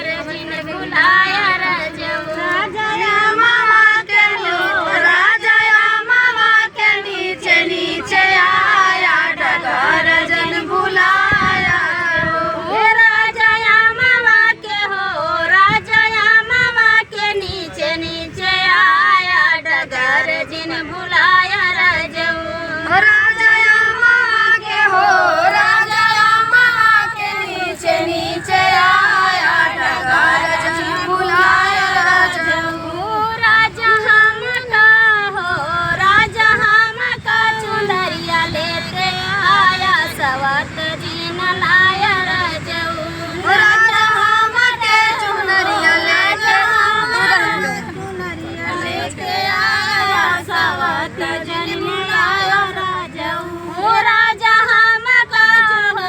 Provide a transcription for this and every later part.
जिन भुलाया रजऊ राजा मामा के हो राजा मामा के नीचे नीचे आया डगर जन भुलाया राजा मामा के हो राजा मामा के नीचे नीचे आया डगर जिन भुलाया रजऊ राजा मामा के हो राजा मामा के नीचे नीचे आया डगर जिन भुलाया रजऊ राजा हमका हो राजा हमका चुनरिया लेते आया सवत जिन लाया रजऊ राजा हमके चुनरिया लेते आया सवत जिन लाया रजऊ राजा हमका हो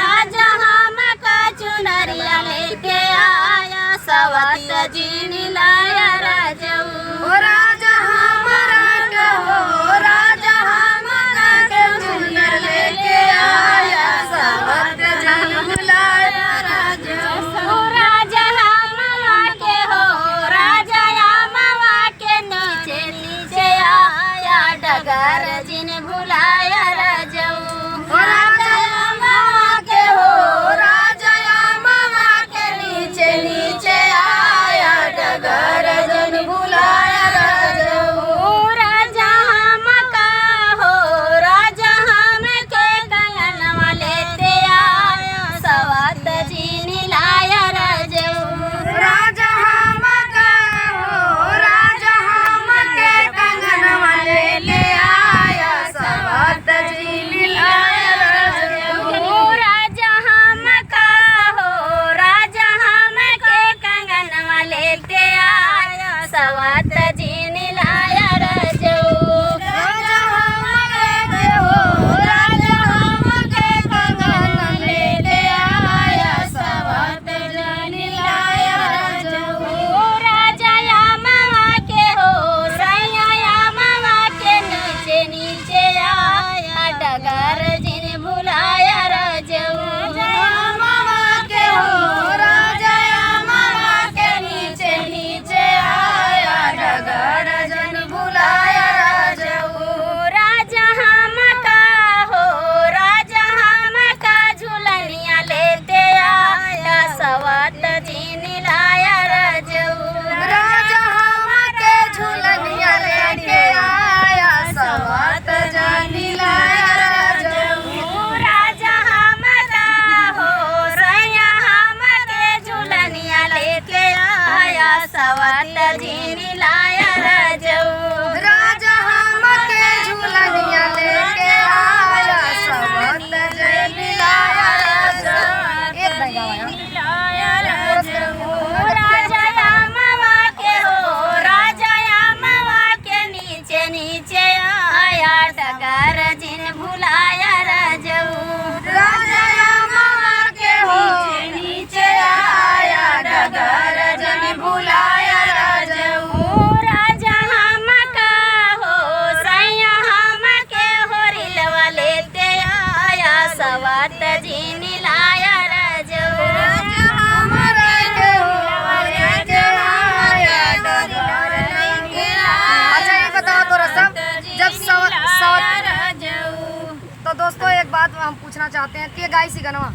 राजा हमका चुनरिया लेके आया सवत जिन लाया रजऊ राजा हमारा के हो राजा हमारा के चुनर लेके आया सवत जिन लाया रजऊ राजा हमारा के हो राजा हमारा के नीचे नीचे आया डगर जिन भुलाया रजऊ राजा मामा के हो राजा मामा के नीचे नीचे आया डगर जन भुलाया रजऊ राजा हमका हो राजा हमके गयनवा लेते आया सवत जिन लाया रजऊ राजा हमका हो राजा हमके गयनवा लेते आया सवत जिन लाया रजऊ राजा हमका हो राजा हमके कंगनवा लेते आया सवत जिन लाया रजऊ राजा हमके हो राजा हमके कंगन लेते आया सवत जिन लाया रजऊ राजा मामा के हो सैया मामा के नीचे नीचे आया डगर जिन भुलाया रजऊ मामा के हो राजा मामा के नीचे नीचे आया डगर जन भुलाया रजऊ राजा हमका हो राजा हमका झुलनिया लेते आया सवत जिन लाया रजऊ राजा हमके झुलनिया लेके आया सवत जिन लाया रजऊ राजा हमका हो सैया हमके झुलनिया लेके आया सवत जिन लाया रजऊ राजा हमके झुलनिया लेके आया सवत जिन लाया रजऊ राजा मामा के हो राजा मामा के नीचे नीचे आया डगर जिन भुलाया रजऊ राजा मामा के हो नीचे आया डगर जिन भुलाया रजऊ राजा हमका हो सैया हमके होरिलवा लेते आया सवत जिन लाया रजऊ राजा हमारा के होरिलवा लेते आया डगर लेके आया अच्छा ये बताओ तो रसम जब रजऊ तो दोस्तों एक बात हम पूछना चाहते हैं कि ये गाय सी गनवा